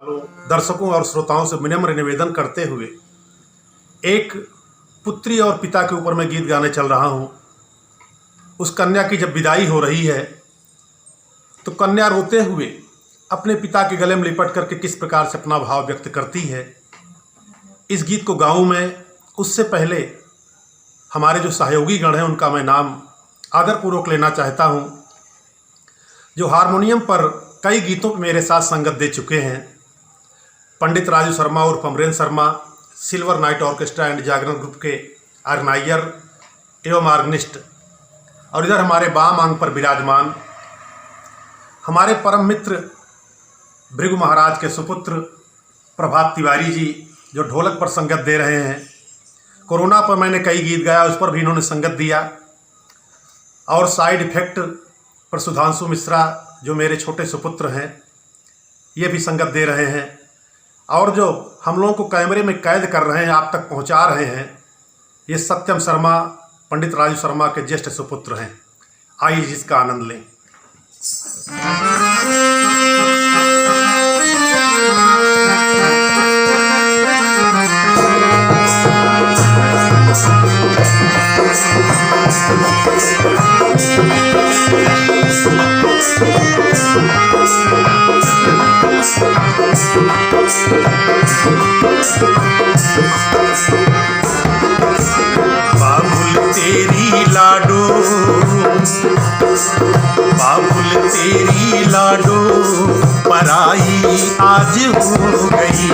दर्शकों और श्रोताओं से विनम्र निवेदन करते हुए एक पुत्री और पिता के ऊपर मैं गीत गाने चल रहा हूँ। उस कन्या की जब विदाई हो रही है तो कन्या रोते हुए अपने पिता के गले में लिपट करके किस प्रकार से अपना भाव व्यक्त करती है। इस गीत को गाऊं मैं, उससे पहले हमारे जो सहयोगी गण हैं उनका मैं नाम आदरपूर्वक लेना चाहता हूं, जो हारमोनियम पर कई गीतों पर मेरे साथ संगत दे चुके हैं। पंडित राजू शर्मा उर्फ Amrendra Sharma, silver night orchestra and Jagran group के ऑर्गेनाइजर एवं ऑर्गेनिस्ट, और इधर हमारे बाम अंग पर विराजमान हमारे परम मित्र भृगु महाराज के सुपुत्र प्रभात तिवारी जी, जो ढोलक पर संगत दे रहे हैं। कोरोना पर मैंने कई गीत गाया, उस पर भी इन्होंने संगत दिया। और साइड इफेक्ट पर सुधांशु मिश्रा, जो मेरे छोटे सुपुत्र हैं, ये भी संगत दे रहे हैं। और जो हम लोगों को कैमरे में कैद कर रहे हैं, आप तक पहुंचा रहे हैं, ये सत्यम शर्मा पंडित राजू शर्मा के ज्येष्ठ सुपुत्र हैं। आइए जिसका आनंद लें। बाबुल तेरी लाडो, बाबुल तेरी लाडो पराई आज हो गई।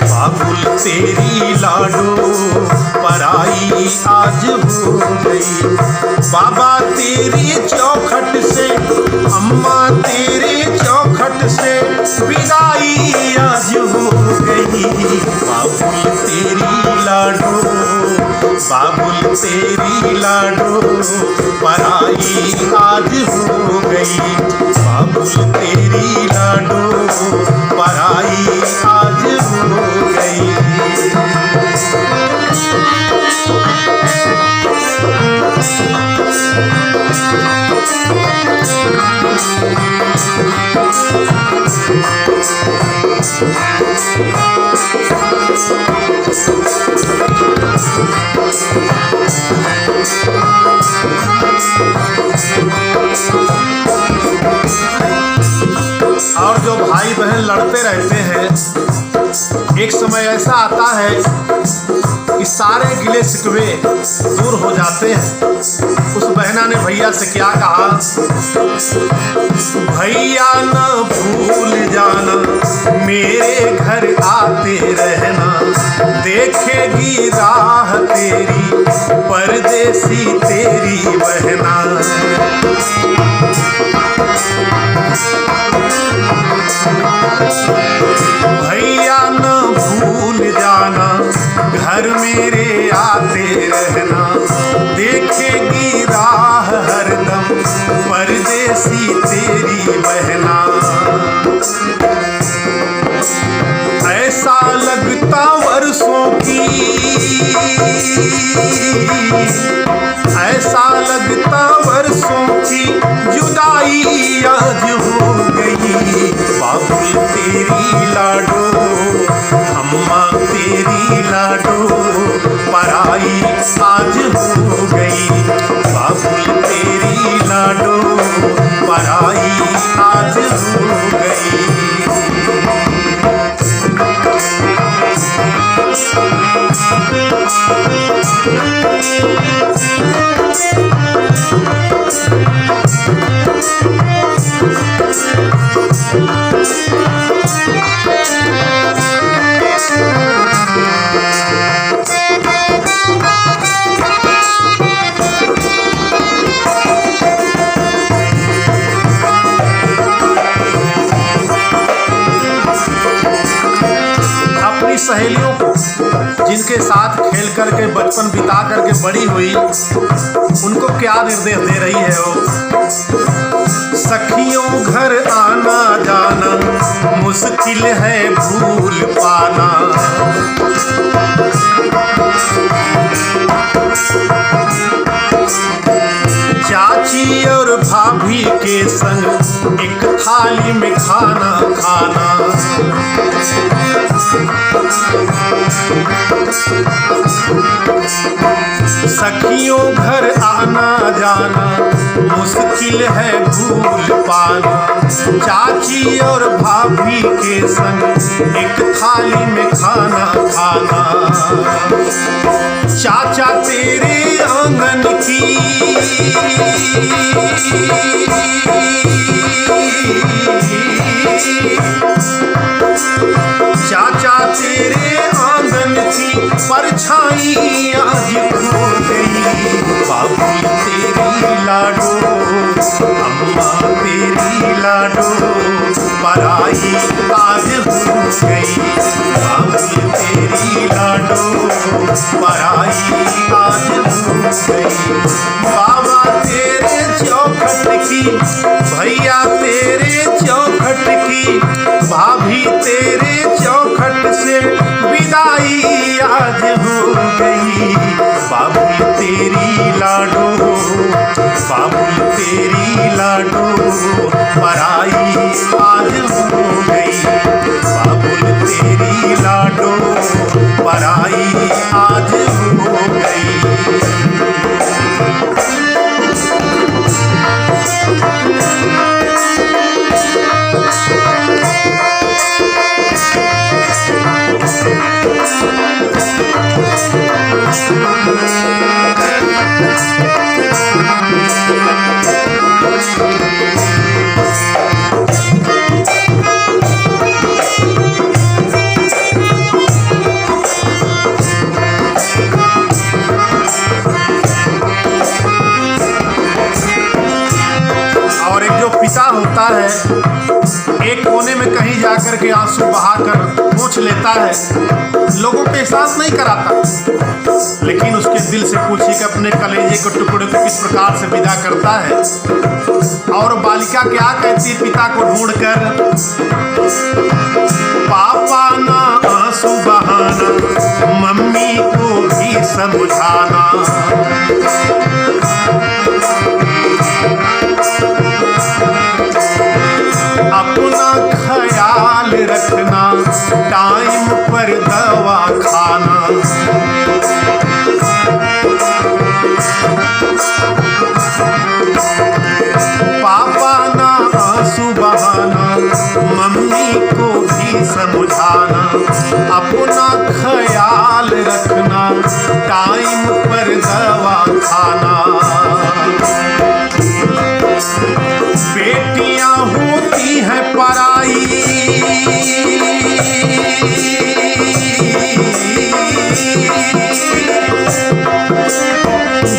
बाबुल तेरी लाडो पराई आज हो गई। बाबा तेरी चौखट से, अम्मा तेरे चौखट से विदाई आज हो गई। बाबुल तेरी लाडो, बाबुल तेरी लाडो पराई आज हो गई। बाबुल तेरी लाडो पराई आज हो गई। और जो भाई बहन लड़ते रहते हैं, एक समय ऐसा आता है कि सारे गिले शिकवे दूर हो जाते हैं। उस बहना ने भैया से क्या कहा? भैया न भूल जाना, मेरे घर आते रहना, देखेगी राह तेरी परदेसी तेरी बहना। भैया न भूल जाना, घर मेरे आते रहना, देखेगी राह हरदम परदेसी तेरी बहना। ऐसा लगता वर्षों की, ऐसा लगता वर्षों की जुदाई आज हो गई। बाबुल तेरी लाडो, अम्मा तेरी लाडो पराई आज हो गई। बाबुल तेरी लाडो पराई आज हो गई। सहेलियों को, जिनके साथ खेल करके बचपन बिता करके बड़ी हुई, उनको क्या निर्देश दे रही है वो? सखियों घर आना जाना मुश्किल है भूल पाना। चाची और भाभी के संग एक थाली में खाना खाना। जाना, मुश्किल है भूल पाना। चाची और भाभी के संग एक थाली में खाना खाना। चाचा तेरे आंगन की चाचा तेरे आंगन की परछाई आज खो गई। बाबुल तेरी लाडो, अम्मा तेरी लाडो, पराई आज हो गई। बाबुल तेरी लाडो, पराई आज हो गई। बाबा तेरे चौखट की, भैया तेरे चौखट की, भाभी तेरे चौखट से विदाई आज हो गई। बाबुल तेरी लाडो, बाबुल तेरी लाडो, पराई आज हो गई। बाबुल तेरी लाडो, पराई आज हो गई। पिता होता है, एक कोने में कहीं जाकर के आंसू बहाकर पोंछ लेता है, लोगों को एहसास नहीं कराता, लेकिन उसके दिल से पूछिए कि अपने कलेजे के टुकड़े को किस प्रकार से विदा करता है। और बालिका क्या कहती है पिता को ढूंढकर, पापा ना आंसू बहाना, मम्मी को भी समझाना। अपना ख्याल रखना, टाइम पर दवा खाना। पापा ना आंसू बहाना, मम्मी को भी समझाना। अपना ख्याल रखना, टाइम पर दवा खाना। बेटियां होती हैं पराई,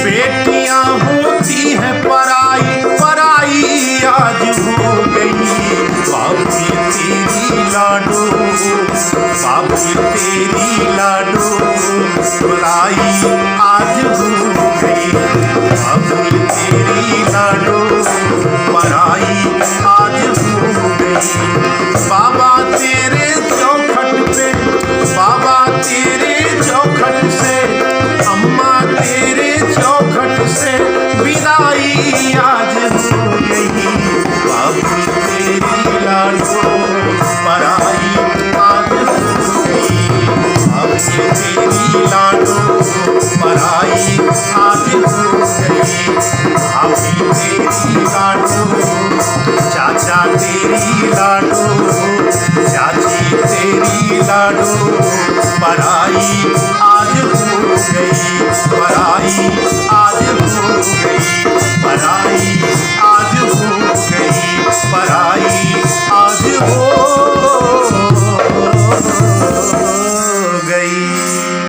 बेटियां होती हैं पराई, पराई आज हो गई। बाबुल तेरी लाडो, बाबुल तेरी लाडो, पराई आज हो गई। बाबुल तेरी लाडो, पराई आज हो गई।